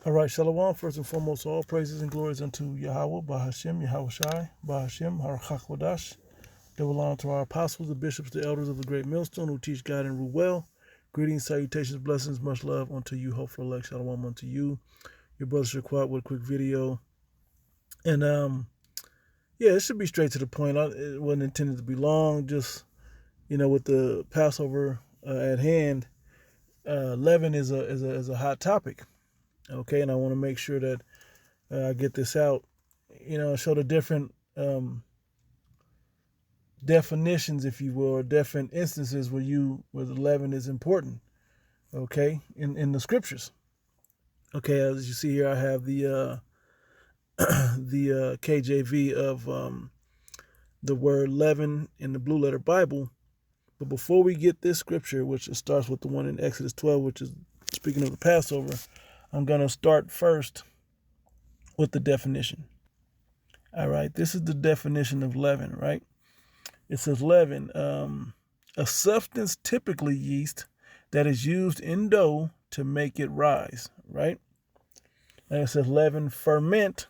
All right, Shalom. First and foremost, all praises and glories unto Yahweh, Bahashem, Yahweh Shai, Bahashem, Harakhakwadash. They belong to our apostles, the bishops, the elders of the great millstone who teach God and rule well. Greetings, salutations, blessings, much love unto you. Hopeful elect, Shalom unto you. Your brother Shaquat with a quick video. And yeah, it should be straight to the point. It wasn't intended to be long. Just with the Passover at hand, leaven is a hot topic. Okay, and I want to make sure that I get this out. Show the different definitions, if you will, or different instances where the leaven is important. Okay, in the scriptures. Okay, as you see here, I have the the KJV of the word leaven in the Blue Letter Bible. But before we get this scripture, which starts with the one in Exodus 12, which is speaking of the Passover, I'm going to start first with the definition. All right, this is the definition of leaven, right? It says leaven, a substance, typically yeast, that is used in dough to make it rise, right? And it says leaven, ferment.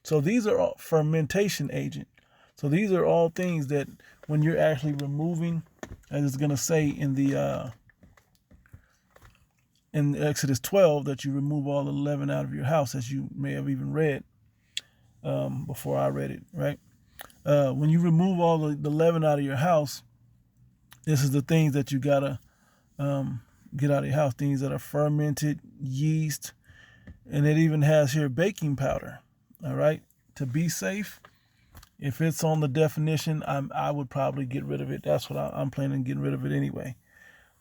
So these are all fermentation agent. So these are all things that when you're actually removing, as it's going to say in the in Exodus 12, that you remove all the leaven out of your house, as you may have even read before I read it, right? When you remove all the leaven out of your house, this is the things that you gotta get out of your house. Things that are fermented, yeast, and it even has here baking powder. All right, to be safe, if it's on the definition, I would probably get rid of it. That's what I'm planning on getting rid of it anyway.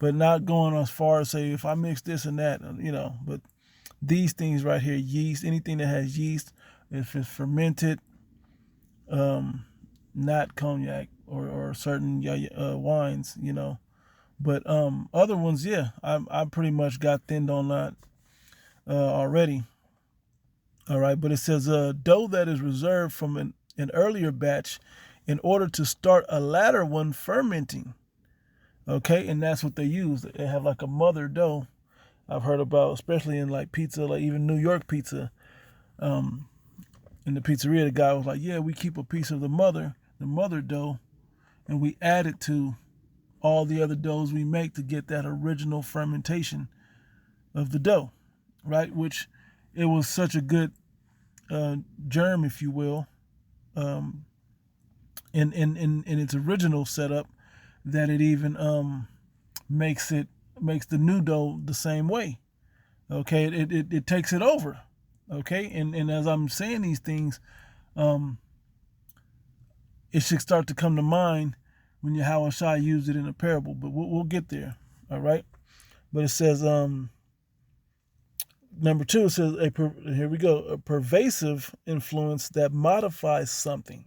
But not going as far as say if I mix this and that, But these things right here, yeast, anything that has yeast, if it's fermented, not cognac or certain wines, But other ones, yeah, I pretty much got thinned on that already. All right, but it says dough that is reserved from an earlier batch in order to start a latter one fermenting. Okay, and that's what they use. They have like a mother dough. I've heard about, especially in like pizza, like even New York pizza. In the pizzeria, the guy was like, "Yeah, we keep a piece of the mother dough, and we add it to all the other doughs we make to get that original fermentation of the dough, right?" Which it was such a good germ, if you will, in its original setup, that it even makes the new dough the same way. Okay, it takes it over. Okay, and as I'm saying these things, it should start to come to mind when Yahweh Shai used it in a parable. But we'll get there. All right, but it says number 2. It says here we go, a pervasive influence that modifies something.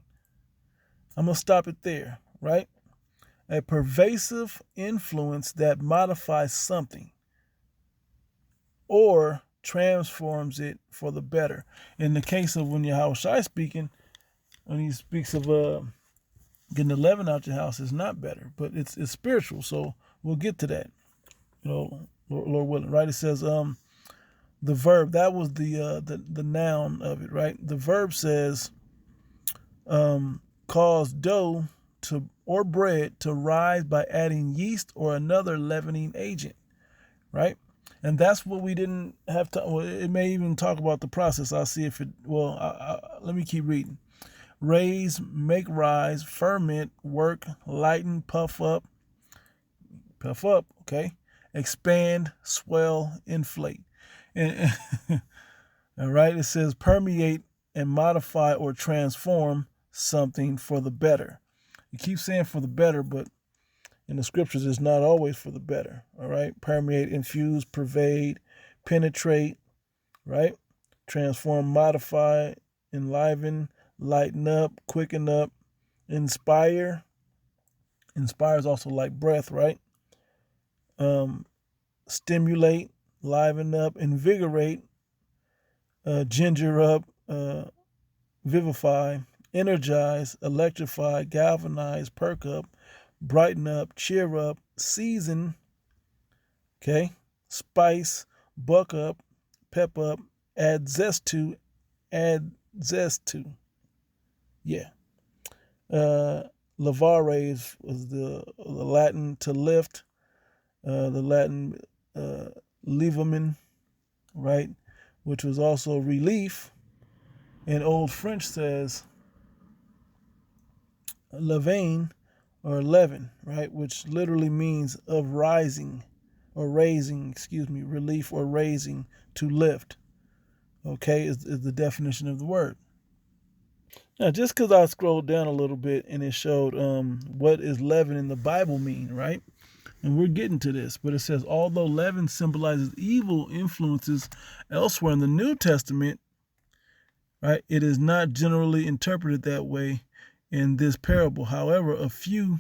I'm gonna stop it there, right? A pervasive influence that modifies something or transforms it for the better. In the case of when Yahweh Shai speaking, when he speaks of getting the leaven out your house, is not better, but it's spiritual. So we'll get to that, Lord willing, right? It says the verb, that was the noun of it, right? The verb says cause dough or bread to rise by adding yeast or another leavening agent, right? And that's what we didn't have to. Well, it may even talk about the process. I'll see if it. Well, let me keep reading. Raise, make rise, ferment, work, lighten, puff up. Okay. Expand, swell, inflate. And, all right. It says permeate and modify or transform something for the better. You keep saying for the better, but in the scriptures, it's not always for the better. All right. Permeate, infuse, pervade, penetrate, right? Transform, modify, enliven, lighten up, quicken up, inspire. Inspire is also like breath, right? Stimulate, liven up, invigorate, ginger up, vivify, energize, electrify, galvanize, perk up, brighten up, cheer up, season, okay, spice, buck up, pep up, add zest to, add zest to. Yeah. Lavare was the Latin to lift, the Latin levamen, right, which was also relief. And Old French says levain or leaven, right, which literally means of rising or raising, relief or raising, to lift. Okay, is the definition of the word. Now, just because I scrolled down a little bit and it showed what is leaven in the Bible mean, right? And we're getting to this, but it says, although leaven symbolizes evil influences elsewhere in the New Testament, right, it is not generally interpreted that way in this parable. However, a few,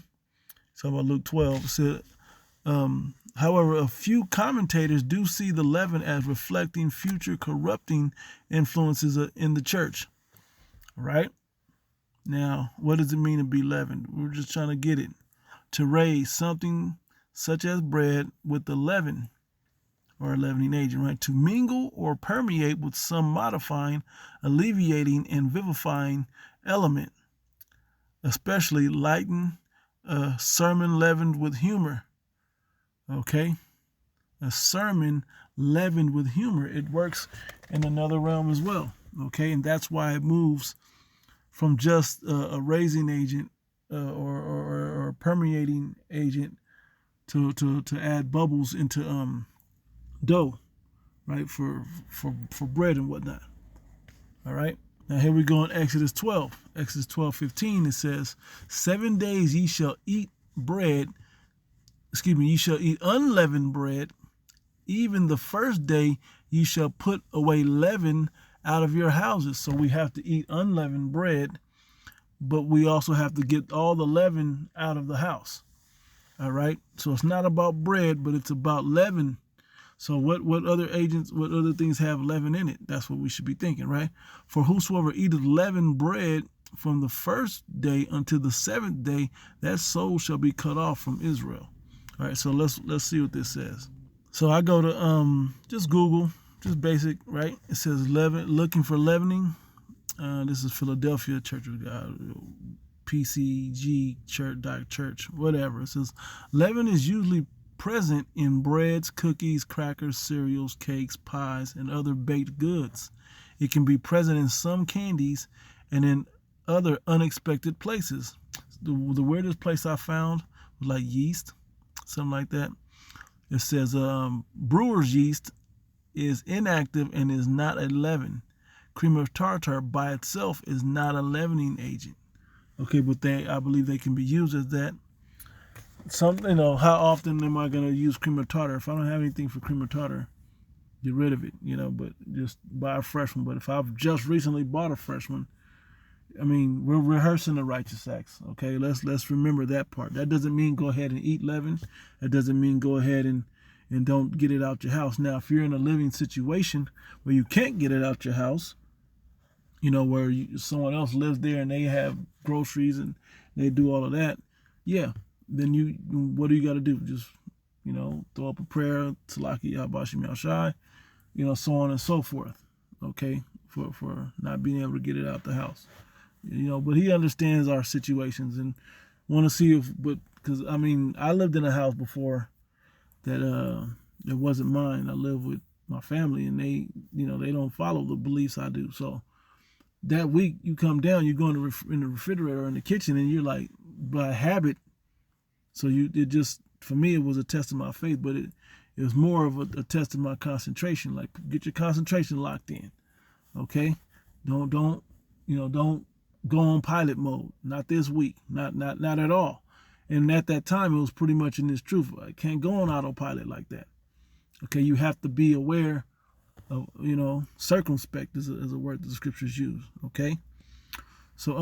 so about Luke 12, said, however, a few commentators do see the leaven as reflecting future corrupting influences in the church, right? Now, what does it mean to be leavened? We're just trying to get it. To raise something such as bread with the leaven or a leavening agent, right? To mingle or permeate with some modifying, alleviating, and vivifying element, especially lighten a sermon leavened with humor. Okay? A sermon leavened with humor. It works in another realm as well. Okay? And that's why it moves from just a raising agent or permeating agent to add bubbles into dough, right, for bread and whatnot. All right. Now here we go in Exodus 12. Exodus 12:15, it says, 7 days ye shall eat bread, ye shall eat unleavened bread. Even the first day ye shall put away leaven out of your houses. So we have to eat unleavened bread, but we also have to get all the leaven out of the house. All right. So it's not about bread, but it's about leaven. So what other things have leaven in it? That's what we should be thinking, right? For whosoever eateth leavened bread from the first day until the seventh day, that soul shall be cut off from Israel. All right, so let's see what this says. So I go to just Google, just basic, right? It says leaven, looking for leavening. This is Philadelphia Church of God, PCG Church, whatever. It says leaven is usually present in breads, cookies, crackers, cereals, cakes, pies, and other baked goods. It can be present in some candies and in other unexpected places. The weirdest place I found was like yeast, something like that. It says brewer's yeast is inactive and is not a leaven. Cream of tartar by itself is not a leavening agent. Okay, but I believe they can be used as that. How often am I going to use cream of tartar? If I don't have anything for cream of tartar, get rid of it, but just buy a fresh one. But if I've just recently bought a fresh one, I mean, we're rehearsing the righteous acts, okay? Let's remember that part. That doesn't mean go ahead and eat leaven. That doesn't mean go ahead and don't get it out your house. Now, if you're in a living situation where you can't get it out your house, where someone else lives there and they have groceries and they do all of that, yeah, then what do you got to do? Just, throw up a prayer, Talaki Yabashim Yashai, so on and so forth, okay, for not being able to get it out the house. But he understands our situations and want to see because I lived in a house before that it wasn't mine. I live with my family and they don't follow the beliefs I do. So that week you come down, you go in the refrigerator or in the kitchen and you're like, by habit. So for me, it was a test of my faith, but it was more of a test of my concentration. Like, get your concentration locked in. Okay. Don't go on pilot mode. Not this week. Not at all. And at that time, it was pretty much in this truth. I can't go on autopilot like that. Okay. You have to be aware of, circumspect is a word that the scriptures use. Okay. So,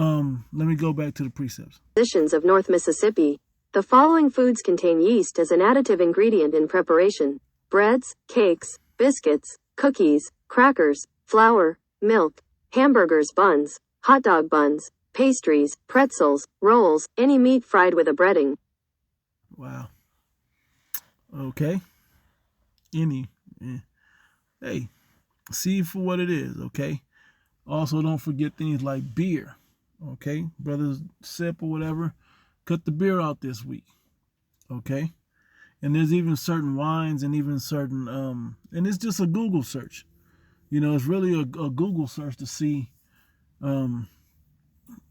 let me go back to the precepts. Positions of North Mississippi. The following foods contain yeast as an additive ingredient in preparation: breads, cakes, biscuits, cookies, crackers, flour, milk, hamburgers, buns, hot dog buns, pastries, pretzels, rolls, any meat fried with a breading. Wow. Okay. Hey, See for what it is, okay? Also, don't forget things like beer, okay? Brothers sip or whatever, cut the beer out this week, okay? And there's even certain wines and even certain, and it's just a Google search. It's really a Google search to see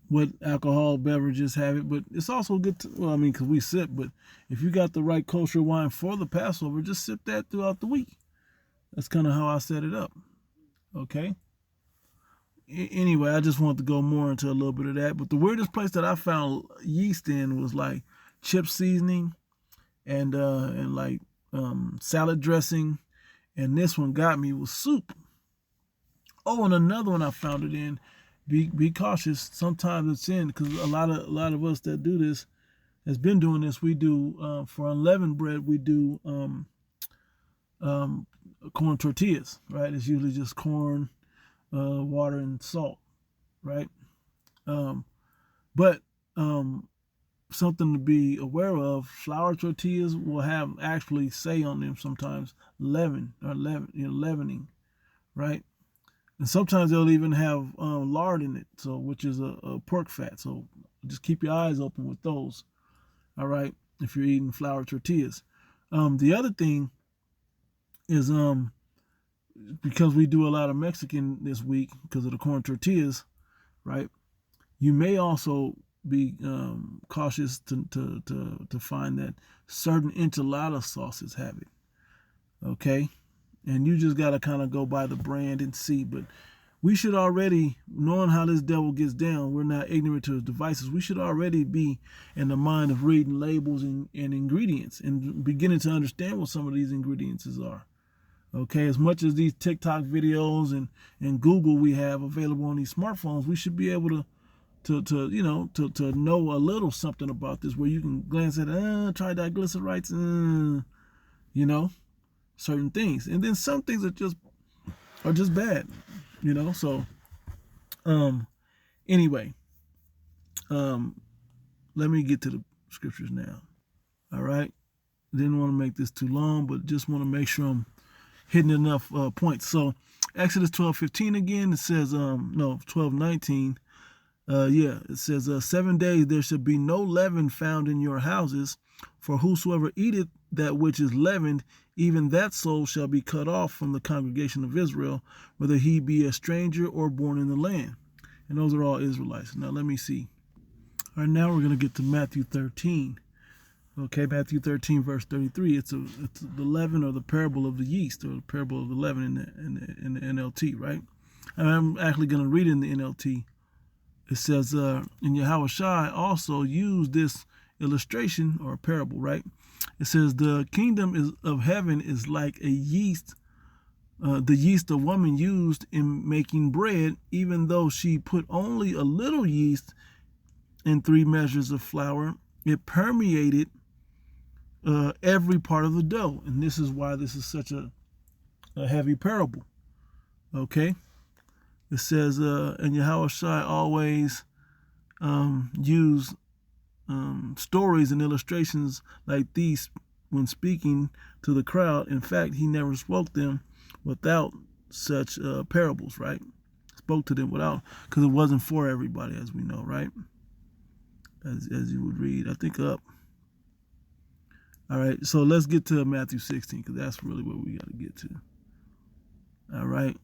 what alcohol beverages have it. But it's also good to, well, I mean, because we sip, but if you got the right kosher wine for the Passover, just sip that throughout the week. That's kind of how I set it up, okay? Anyway, I just wanted to go more into a little bit of that. But the weirdest place that I found yeast in was like chip seasoning and like salad dressing. And this one got me was soup. Oh, and another one I found it in. Be cautious. Sometimes it's in because a lot of us that do this has been doing this. We do for unleavened bread. We do corn tortillas. Right. It's usually just corn, water, and salt. Right. But something to be aware of: flour tortillas will have actually say on them sometimes leavening. Right. And sometimes they'll even have lard in it, so which is a pork fat. So just keep your eyes open with those. All right, if you're eating flour tortillas. The other thing is because we do a lot of Mexican this week because of the corn tortillas, right? You may also be cautious to find that certain enchilada sauces have it. Okay, and you just got to kind of go by the brand and see. But we should already, knowing how this devil gets down, we're not ignorant to his devices. We should already be in the mind of reading labels and ingredients and beginning to understand what some of these ingredients are. Okay, as much as these TikTok videos and Google we have available on these smartphones, we should be able to know a little something about this, where you can glance at try triglycerides, certain things, and then some things are just bad, So, anyway, let me get to the scriptures now. All right, didn't want to make this too long, but just want to make sure I'm hitting enough points. So, Exodus 12:15 again. It says 12:19. It says 7 days there shall be no leaven found in your houses, for whosoever eateth that which is leavened, even that soul shall be cut off from the congregation of Israel, whether he be a stranger or born in the land. And those are all Israelites. Now let me see. All right, now we're going to get to Matthew 13. Okay, Matthew 13, verse 33. It's the leaven, or the parable of the yeast, or the parable of the leaven in the NLT, right? And I'm actually going to read it in the NLT. It says, and Yahushua also used this illustration or parable, right? It says, the kingdom of heaven is like a yeast, the yeast a woman used in making bread, even though she put only a little yeast in 3 measures of flour, it permeated every part of the dough. And this is why this is such a heavy parable. Okay? It says, and Yahushua always use stories and illustrations like these when speaking to the crowd. In fact, he never spoke them without such parables, right? Spoke to them without, because it wasn't for everybody, as we know, right? As you would read, I think up. All right, so let's get to Matthew 16, because that's really what we got to get to. All right.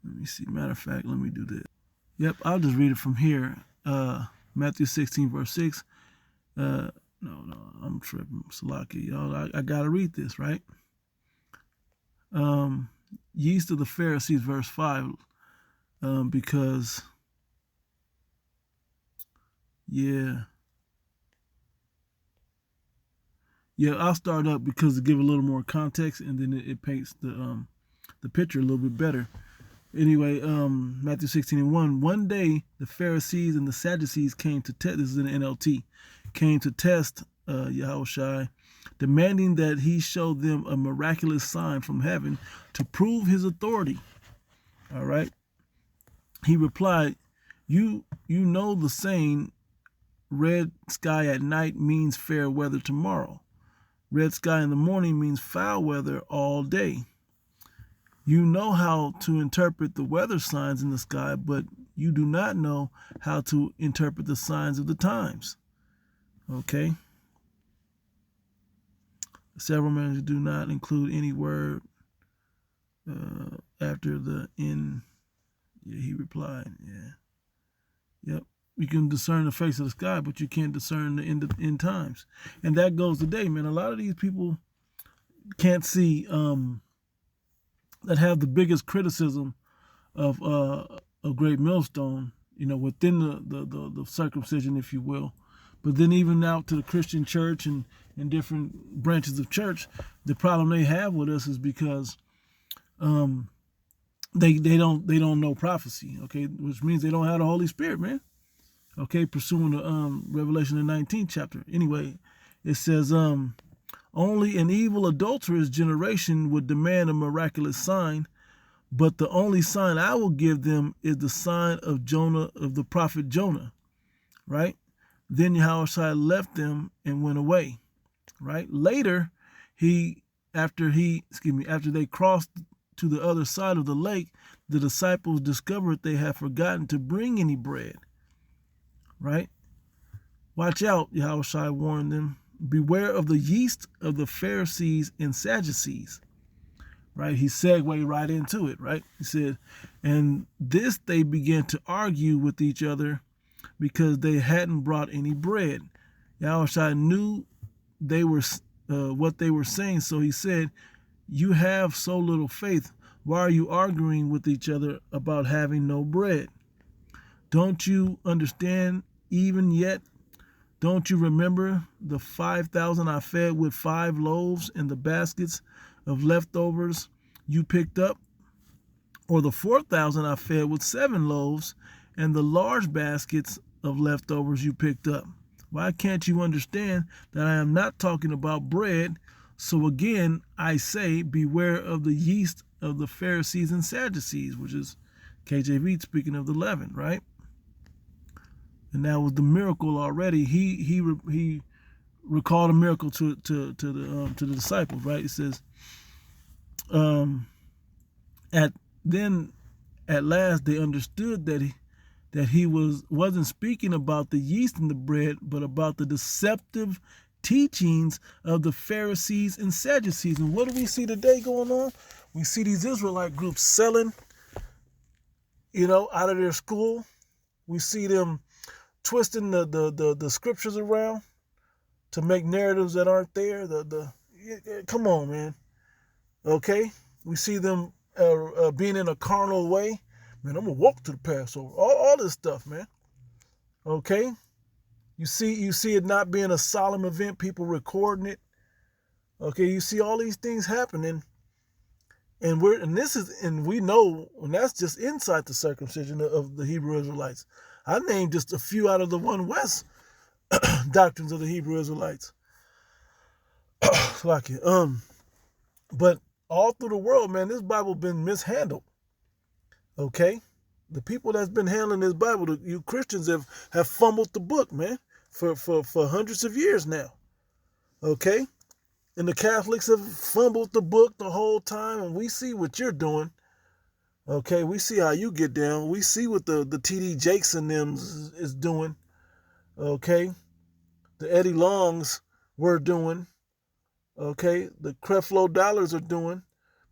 Let me see. Matter of fact, let me do this. Yep, I'll just read it from here. Matthew 16, verse 6. No, I'm tripping. Salaki, y'all. I got to read this, right? Yeast of the Pharisees, verse 5. Because, I'll start up because to give a little more context, and then it paints the picture a little bit better. Anyway, Matthew 16:1. One day, the Pharisees and the Sadducees came to test. This is in the NLT. Came to test Yahushua, demanding that he show them a miraculous sign from heaven to prove his authority. All right. He replied, "You know the saying, red sky at night means fair weather tomorrow. Red sky in the morning means foul weather all day. You know how to interpret the weather signs in the sky, but you do not know how to interpret the signs of the times. Okay? Several mentions do not include any word after the in. Yeah, he replied. Yeah. Yep. You can discern the face of the sky, but you can't discern the end times. And that goes today, man. A lot of these people can't see that have the biggest criticism of a great millstone, within the circumcision, if you will. But then even out to the Christian church and different branches of church, the problem they have with us is because they don't know prophecy, okay, which means they don't have the Holy Spirit, man. Okay, pursuing the Revelation the 19th chapter. Anyway, it says only an evil adulterous generation would demand a miraculous sign, but the only sign I will give them is the sign of Jonah, of the prophet Jonah, right? Then Yahushua left them and went away, right? Later, after they crossed to the other side of the lake, the disciples discovered they had forgotten to bring any bread, right? Watch out, Yahushua warned them. Beware of the yeast of the Pharisees and Sadducees. Right? He segued right into it, right? He said, and this they began to argue with each other because they hadn't brought any bread. Yahushua knew they were what they were saying, so he said, you have so little faith. Why are you arguing with each other about having no bread? Don't you understand even yet? Don't you remember the 5,000 I fed with 5 loaves and the baskets of leftovers you picked up? Or the 4,000 I fed with 7 loaves and the large baskets of leftovers you picked up? Why can't you understand that I am not talking about bread? So again, I say, beware of the yeast of the Pharisees and Sadducees, which is KJV speaking of the leaven, right? And that was the miracle already. He recalled a miracle to the disciples, right? It says, at last they understood that he wasn't speaking about the yeast in the bread, but about the deceptive teachings of the Pharisees and Sadducees. And what do we see today going on? We see these Israelite groups selling, out of their school. We see them twisting the scriptures around to make narratives that aren't there. Come on, man. Okay, we see them being in a carnal way. Man, I'm gonna walk to the Passover. All this stuff, man. Okay, you see it not being a solemn event. People recording it. Okay, you see all these things happening, and we know, and that's just inside the circumcision of the Hebrew Israelites. I named just a few out of the One West doctrines of the Hebrew Israelites. But all through the world, man, this Bible been mishandled. Okay, the people that's been handling this Bible, you Christians have fumbled the book, man, for hundreds of years now. Okay, and the Catholics have fumbled the book the whole time, and we see what you're doing. Okay, we see how you get down. We see what the T.D. Jakes and them is doing. Okay, the Eddie Longs were doing. Okay, the Creflo Dollars are doing.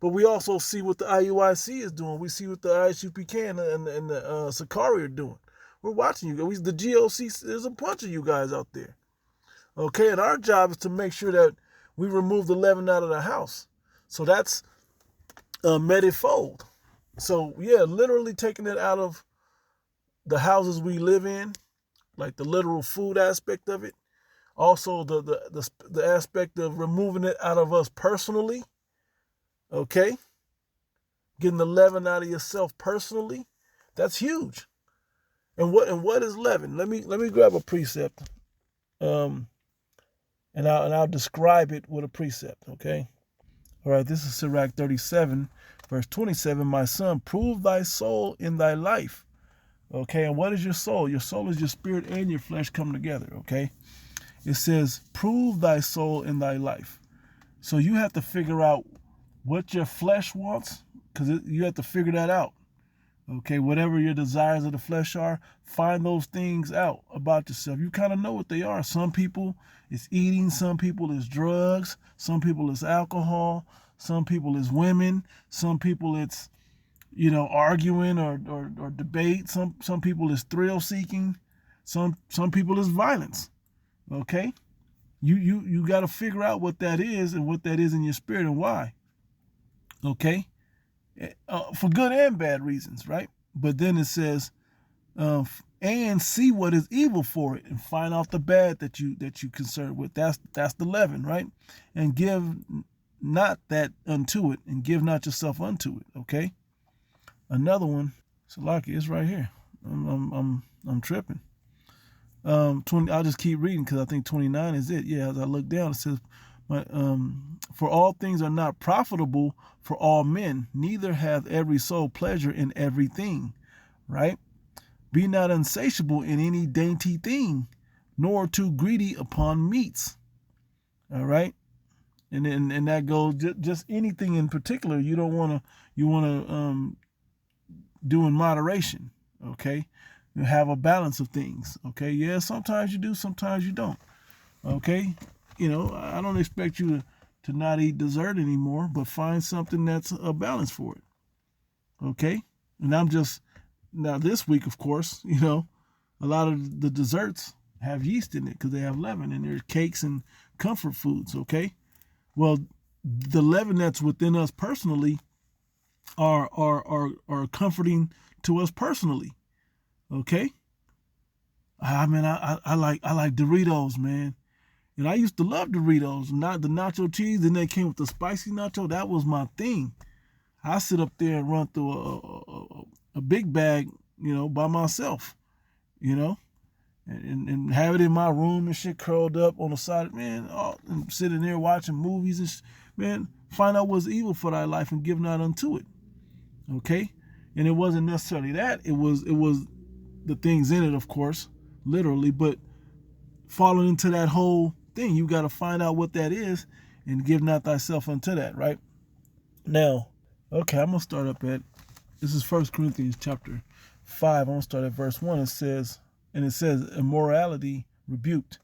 But we also see what the IUIC is doing. We see what the ISUPK and the Sakari are doing. We're watching you. The GOC, there's a bunch of you guys out there. Okay, and our job is to make sure that we remove the leaven out of the house. So that's medifold. So yeah, literally taking it out of the houses we live in, like the literal food aspect of it. Also the aspect of removing it out of us personally. Okay, getting the leaven out of yourself personally, that's huge. And what is leaven? Let me grab a precept, and I'll describe it with a precept. Okay, all right. This is Sirach 37, verse 27. My son, prove thy soul in thy life. Okay, and what is your soul? Your soul is your spirit and your flesh come together. Okay, it says, prove thy soul in thy life. So you have to figure out what your flesh wants, because you have to figure that out. Okay, whatever your desires of the flesh are, find those things out about yourself. You kind of know what they are. Some people it's eating, some people it's drugs, some people it's alcohol, some people it's women, some people it's arguing or debate. Some people it's thrill seeking, some people it's violence. Okay, you got to figure out what that is and what that is in your spirit and why. Okay, for good and bad reasons, right? But then it says, and see what is evil for it, and find out the bad that you concerned with. That's the leaven, right? And give not that unto it, and give not yourself unto it. Okay. Another one, Salaki, it's right here. I'm tripping. 20. I'll just keep reading because I think 29 is it. Yeah, as I look down, it says, for all things are not profitable for all men, neither hath every soul pleasure in everything, right? Be not insatiable in any dainty thing, nor too greedy upon meats. All right, and that goes just anything in particular. You want to do in moderation. Okay, you have a balance of things. Okay, yeah, sometimes you do, sometimes you don't. Okay, I don't expect you to not eat dessert anymore, but find something that's a balance for it. Okay, and I'm just now this week, of course, a lot of the desserts have yeast in it because they have leaven, and there's cakes and comfort foods. Okay, well, the leaven that's within us personally are comforting to us personally. Okay, I like Doritos, man. And I used to love Doritos, not the nacho cheese. Then they came with the spicy nacho. That was my thing. I sit up there and run through a big bag, by myself, and have it in my room and shit curled up on the side, man, and sitting there watching movies and man, find out what's evil for thy life and give not unto it. Okay? And it wasn't necessarily that. It was the things in it, of course, literally, but falling into that whole thing, you got to find out what that is and give not thyself unto that, right? Now, okay, I'm going to start up at, this is 1 Corinthians chapter 5. I'm going to start at verse 1. It says immorality rebuked.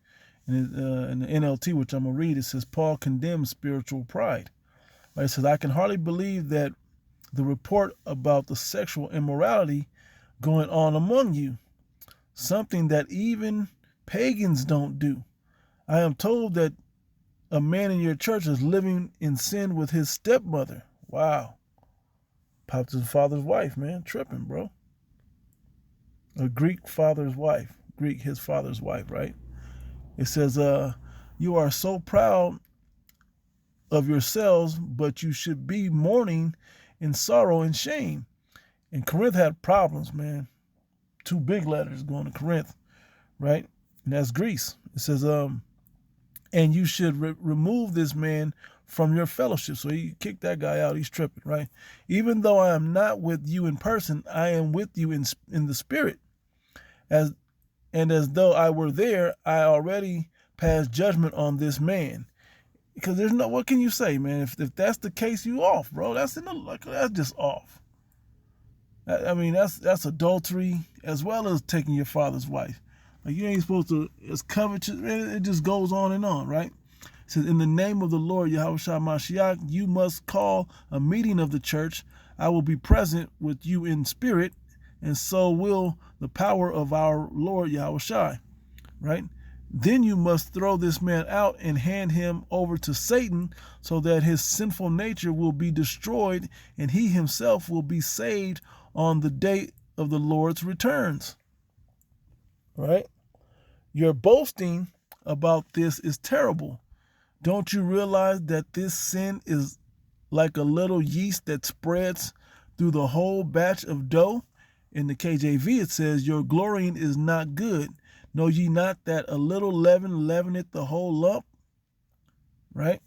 And in the NLT, which I'm going to read, it says, Paul condemns spiritual pride. Right? It says, I can hardly believe that the report about the sexual immorality going on among you, something that even pagans don't do. I am told that a man in your church is living in sin with his stepmother. Wow. Popped his father's wife, man. Tripping, bro. A Greek father's wife. Greek, his father's wife, right? It says, you are so proud of yourselves, but you should be mourning in sorrow and shame. And Corinth had problems, man. 2 big letters going to Corinth, right? And that's Greece. It says, and you should remove this man from your fellowship. So he kicked that guy out. He's tripping, right? Even though I am not with you in person, I am with you in the spirit. As though I were there, I already passed judgment on this man. Because there's no, what can you say, man? If that's the case, you off, bro. That's just off. I mean, that's adultery as well as taking your father's wife. Like, you ain't supposed to, it's covetous. It just goes on, right? It says, in the name of the Lord Yahushua Mashiach, you must call a meeting of the church. I will be present with you in spirit, and so will the power of our Lord Yahushua, right? Then you must throw this man out and hand him over to Satan so that his sinful nature will be destroyed and he himself will be saved on the day of the Lord's returns. Right? Your boasting about this is terrible. Don't you realize that this sin is like a little yeast that spreads through the whole batch of dough? In the KJV, it says, your glorying is not good. Know ye not that a little leaven leaveneth the whole lump? Right?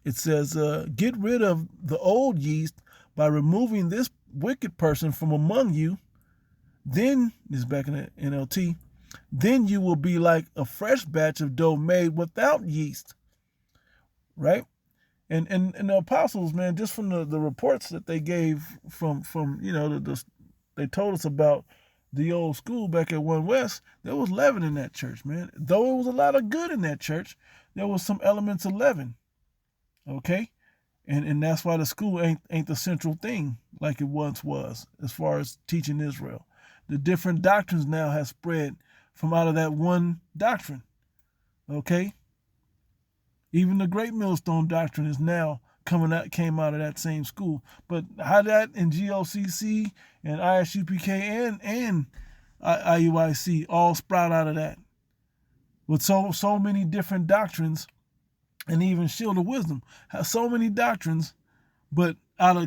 It says, get rid of the old yeast by removing this wicked person from among you. Then, this is back in the NLT, then you will be like a fresh batch of dough made without yeast. Right? And the apostles, man, just from the reports that they gave from they told us about the old school back at One West, there was leaven in that church, man. Though it was a lot of good in that church, there was some elements of leaven. Okay? And that's why the school ain't the central thing like it once was as far as teaching Israel. The different doctrines now have spread from out of that one doctrine. Okay? Even the Great Millstone Doctrine is now came out of that same school. But how that in GOCC and ISUPK and IUIC all sprout out of that with so many different doctrines, and even Shield of Wisdom has so many doctrines, but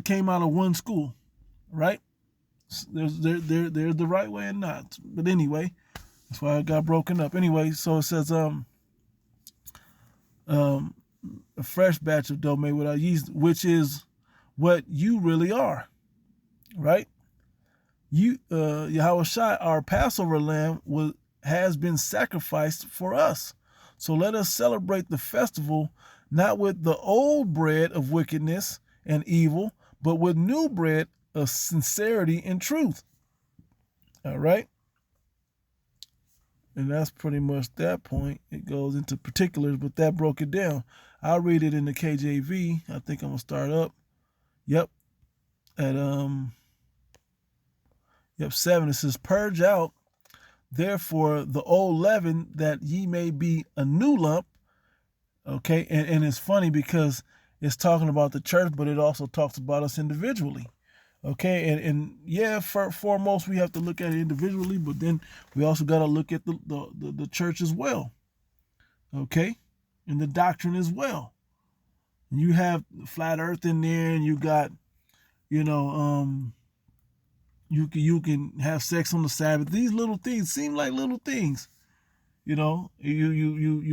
came out of one school, right? They're the right way and not. But anyway, that's why it got broken up. Anyway, so it says a fresh batch of dough made without yeast, which is what you really are, right? Yahweh Shai, our Passover lamb, has been sacrificed for us. So let us celebrate the festival not with the old bread of wickedness and evil, but with new bread of sincerity and truth. All right? And that's pretty much that point. It goes into particulars, but that broke it down. I'll read it in the KJV. I think I'm gonna start up. Yep. At 7. It says, "Purge out therefore the old leaven, that ye may be a new lump." Okay, and it's funny because it's talking about the church, but it also talks about us individually. Okay, and yeah, foremost we have to look at it individually, but then we also got to look at the church as well. Okay, and the doctrine as well. And you have flat Earth in there, and you got, you can have sex on the Sabbath. These little things seem like little things. You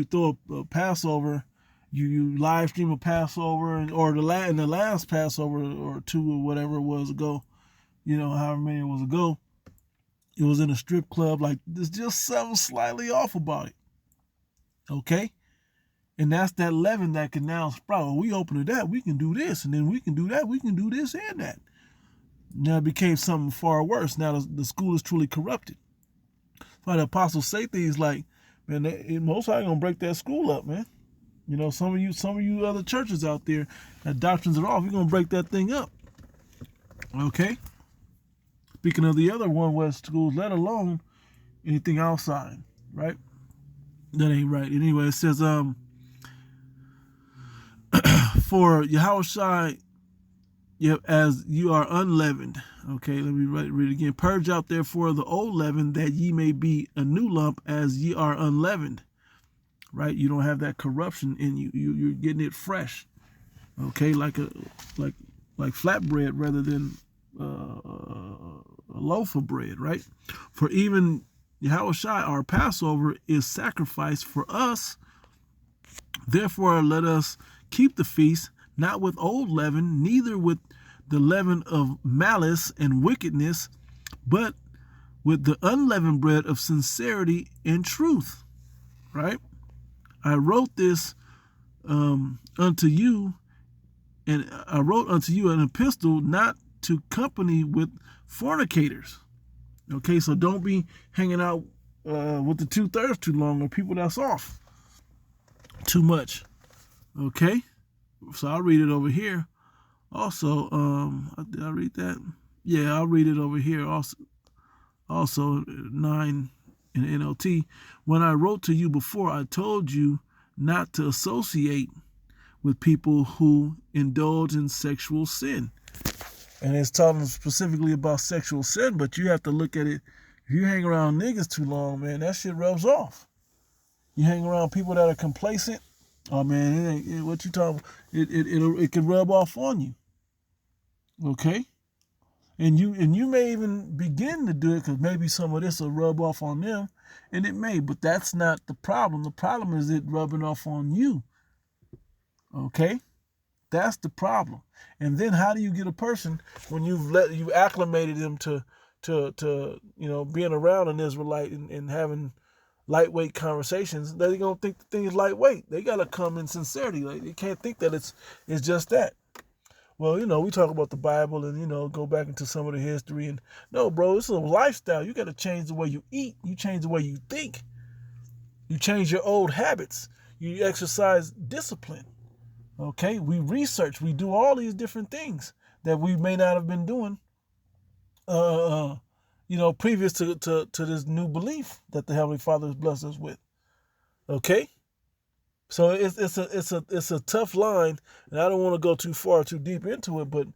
throw a Passover, you live stream a Passover, or in the last Passover or two or whatever it was ago, however many it was ago, it was in a strip club. Like, there's just something slightly off about it. Okay, and that's that leaven that can now sprout. Well, we open to that, we can do this, and then we can do that, we can do this and that. Now it became something far worse. Now the school is truly corrupted. Why the apostles say things like, "Man, Most High gonna break that school up, man." Some of you other churches out there that doctrines are off, you're gonna break that thing up. Okay. Speaking of the other One West schools, let alone anything outside, right? That ain't right. Anyway, it says, "For Yahweh Shai, as you are unleavened." Okay, let me read it again. "Purge out therefore the old leaven, that ye may be a new lump, as ye are unleavened." Right? You don't have that corruption in you. You're getting it fresh. Okay, like flatbread rather than a loaf of bread, right? "For even Yahweh Shai, our Passover, is sacrificed for us. Therefore let us keep the feast, not with old leaven, neither with the leaven of malice and wickedness, but with the unleavened bread of sincerity and truth." Right? "I wrote this unto you, and I wrote unto you an epistle, not to company with fornicators." Okay, so don't be hanging out with the 2/3 too long, or people that's off too much. Okay, so I'll read it over here. Also, did I read that? Yeah, I'll read it over here. Also 9 in NLT. "When I wrote to you before, I told you not to associate with people who indulge in sexual sin." And it's talking specifically about sexual sin, but you have to look at it. If you hang around niggas too long, man, that shit rubs off. You hang around people that are complacent, oh man, what you talking? It can rub off on you. Okay, and you may even begin to do it because maybe some of this will rub off on them, and it may, but that's not the problem. The problem is it rubbing off on you. Okay, that's the problem. And then how do you get a person when you acclimated them to being around an Israelite and having lightweight conversations, they're gonna think the thing is lightweight. They gotta come in sincerity. Like, they can't think that it's just that. Well, we talk about the Bible and go back into some of the history, and no, bro, it's a lifestyle. You got to change the way you eat. You change the way you think. You change your old habits. You exercise discipline. Okay, we research. We do all these different things that we may not have been doing, previous to this new belief that the Heavenly Father has blessed us with. Okay. So it's a tough line, and I don't want to go too far, too deep into it, but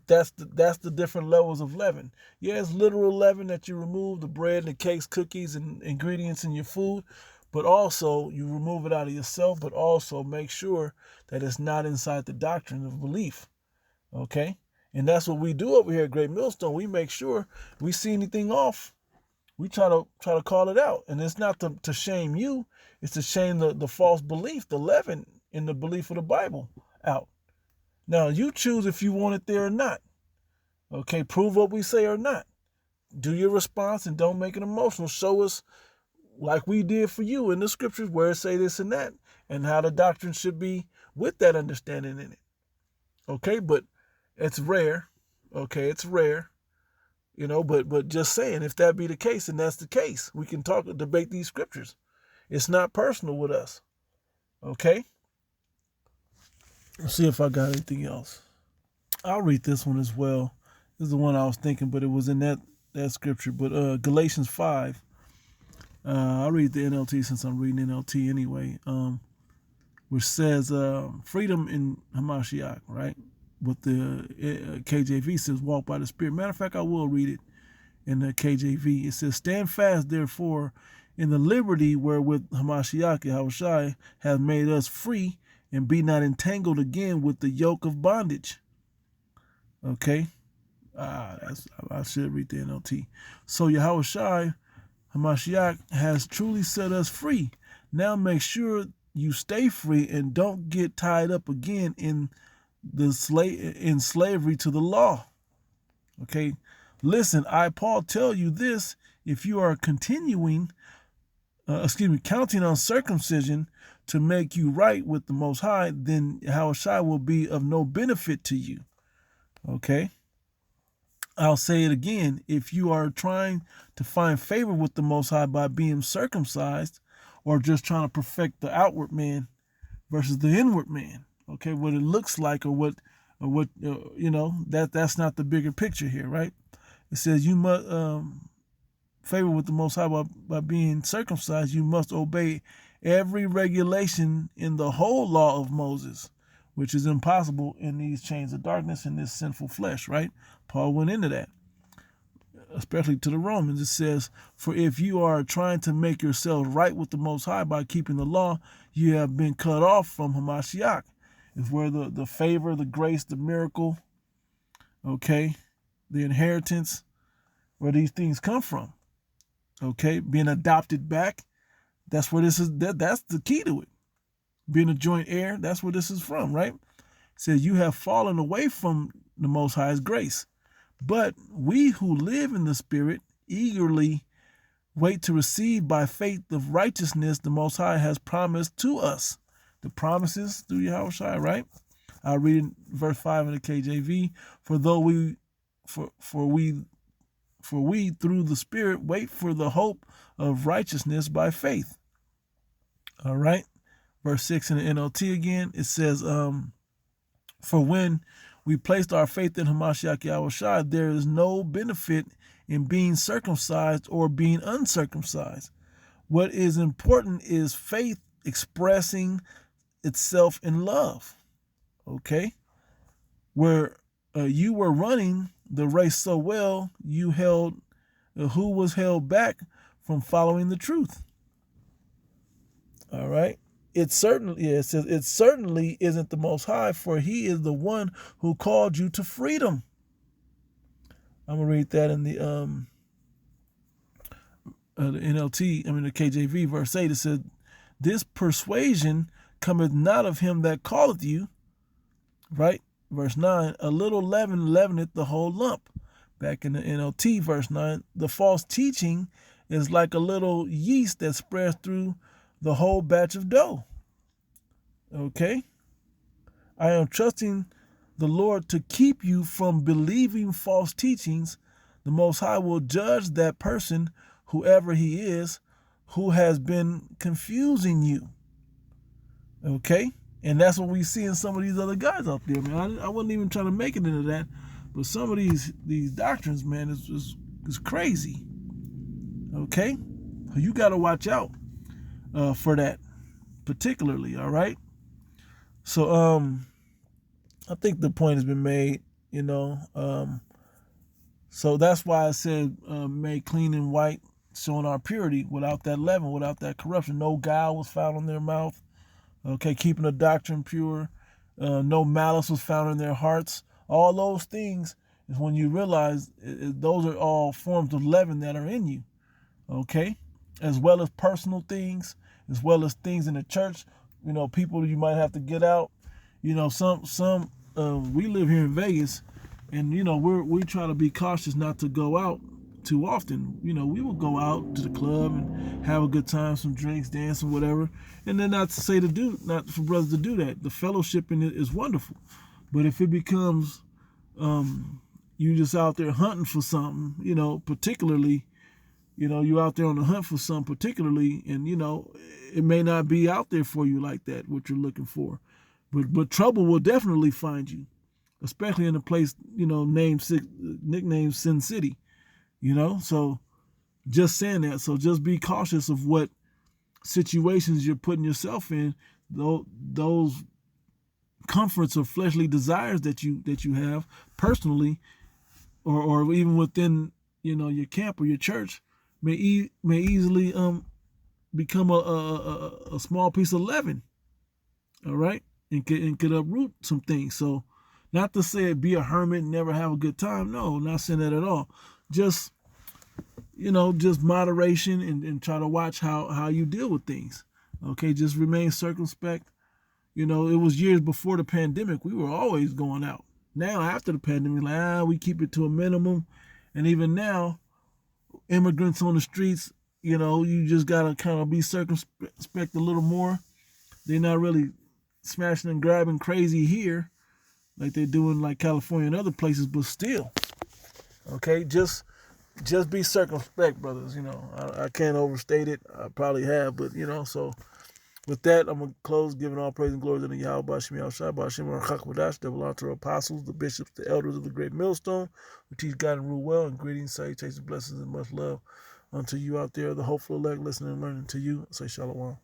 that's the different levels of leaven. Yeah, it's literal leaven that you remove the bread and the cakes, cookies, and ingredients in your food, but also you remove it out of yourself, but also make sure that it's not inside the doctrine of belief. Okay, and that's what we do over here at Great Millstone. We make sure we see anything off, we try to call it out, and it's not to shame you. It's to shame the false belief, the leaven in the belief of the Bible out. Now you choose if you want it there or not. Okay, prove what we say or not. Do your response and don't make it emotional. Show us like we did for you in the scriptures where it say this and that, and how the doctrine should be with that understanding in it. Okay, but it's rare. Okay, it's rare. But just saying, if that be the case, and that's the case, we can debate these scriptures. It's not personal with us. Okay? Let's see if I got anything else. I'll read this one as well. This is the one I was thinking, but it was in that scripture. But Galatians 5. I'll read the NLT since I'm reading NLT anyway. Which says freedom in Hamashiach, right? With the KJV says walk by the Spirit. Matter of fact, I will read it in the KJV. It says, stand fast, therefore, in the liberty wherewith Hamashiach Yahushai hath made us free, and be not entangled again with the yoke of bondage. Okay? I should read the NLT. So Yahushai Hamashiach has truly set us free. Now make sure you stay free and don't get tied up again in slavery to the law. Okay? Listen, I, Paul, tell you this, if you are counting on circumcision to make you right with the Most High, then Yahushua will be of no benefit to you. Okay? I'll say it again. If you are trying to find favor with the Most High by being circumcised, or just trying to perfect the outward man versus the inward man, okay, what it looks like, or that's not the bigger picture here, right? It says you must favor with the Most High by being circumcised. You must obey every regulation in the whole law of Moses, which is impossible in these chains of darkness, in this sinful flesh, right? Paul went into that, especially to the Romans. It says, for if you are trying to make yourselves right with the Most High by keeping the law, you have been cut off from Hamashiach. It's where the favor, the grace, the miracle, okay, the inheritance, where these things come from. Okay, being adopted back, that's where this is. That's the key to it. Being a joint heir, that's where this is from, right? It says you have fallen away from the Most High's grace, but we who live in the Spirit eagerly wait to receive by faith the righteousness the Most High has promised to us. The promises through Yahushua, right? I'll read verse 5 in the KJV. For we through the Spirit wait for the hope of righteousness by faith. All right. Verse 6 in the NLT again, it says, for when we placed our faith in Hamashiach Yahushua, there is no benefit in being circumcised or being uncircumcised. What is important is faith expressing itself in love. Okay? Where you were running the race so well, who was held back from following the truth. All right. It certainly isn't the Most High, for he is the one who called you to freedom. I'm gonna read that in the NLT, the KJV, verse 8. It says, this persuasion cometh not of him that calleth you, right? Verse 9, a little leaven leaveneth the whole lump. Back in the NLT, verse 9, the false teaching is like a little yeast that spreads through the whole batch of dough. Okay? I am trusting the Lord to keep you from believing false teachings. The Most High will judge that person, whoever he is, who has been confusing you. Okay? And that's what we see in some of these other guys out there, man. I wasn't even trying to make it into that, but some of these doctrines, man, is crazy. Okay? You got to watch out for that, particularly. All right? So, I think the point has been made, you know. So that's why I said made clean and white, showing our purity without that leaven, without that corruption. No guile was found in their mouth. Okay, keeping the doctrine pure. No malice was found in their hearts. All those things is when you realize those are all forms of leaven that are in you. Okay, as well as personal things, as well as things in the church. You know, people you might have to get out. You know, some we live here in Vegas, and you know we try to be cautious not to go out too often. You know, we will go out to the club and have a good time, some drinks, dance, and whatever. And then not for brothers to do that. The fellowship in it is wonderful, but if it becomes you just out there hunting for something, you know, particularly, you know, you out there on the hunt for something particularly, and you know, it may not be out there for you like that, what you're looking for. But trouble will definitely find you, especially in a place, you know, nicknamed Sin City, you know. So just saying that. So just be cautious of what situations you're putting yourself in. Those comforts or fleshly desires that you have personally, or even within, you know, your camp or your church, may easily become a small piece of leaven. All right. And could uproot some things. So, not to say be a hermit and never have a good time. No, not saying that at all. Just, you know, just moderation and try to watch how you deal with things. Okay, just remain circumspect. You know, it was years before the pandemic. We were always going out. Now, after the pandemic, we keep it to a minimum. And even now, immigrants on the streets, you know, you just got to kind of be circumspect a little more. They're not really smashing and grabbing crazy here like they do in like California and other places, but still, okay, just be circumspect, brothers. You know, I can't overstate it. I probably have, but you know. So with that, I'm gonna close, giving all praise and glory to the Yahweh Bashim Yahushua Bashim Chakwadash, that belong to the apostles, the bishops, the elders of the great millstone, who teach God and rule well. And greetings, salutations, blessings, and much love unto you out there, the hopeful elect, listening and learning to you. Say shalom.